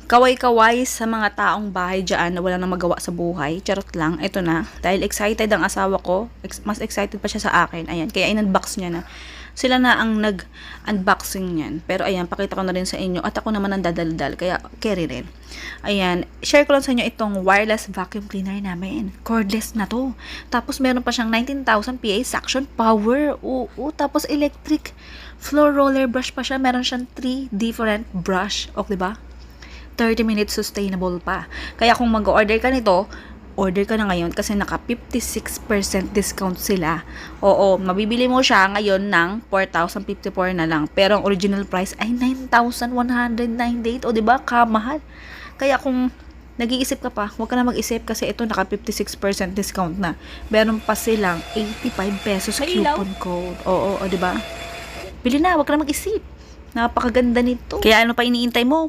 Kaway-kaway sa mga taong bahay dyan na wala nang magawa sa buhay. Charot lang. Ito na. Dahil excited ang asawa ko. Mas excited pa siya sa akin. Ayan. Kaya in-unbox niya na. Sila na ang nag-unboxing niyan. Pero ayan, pakita ko na rin sa inyo. At ako naman ang dadaldal. Kaya carry rin. Ayan. Share ko lang sa inyo itong wireless vacuum cleaner namin. Cordless na to. Tapos meron pa siyang 19,000 PA suction power. Oo. Tapos electric floor roller brush pa siya. Meron siyang 3 different brush. O, diba? 30 minutes sustainable pa. Kaya kung mag-order ka nito, order ka na ngayon kasi naka 56% discount sila. Oo, mabibili mo siya ngayon ng 4,054 na lang. Pero ang original price ay 9,198. O diba? Kamahal. Kaya kung nag-iisip ka pa, huwag ka na mag-isip kasi ito naka 56% discount na. Meron pa silang 85 pesos coupon code. Oo, o diba? Bili na, huwag ka na mag-isip. Napakaganda nito. Kaya ano pa iniintay mo?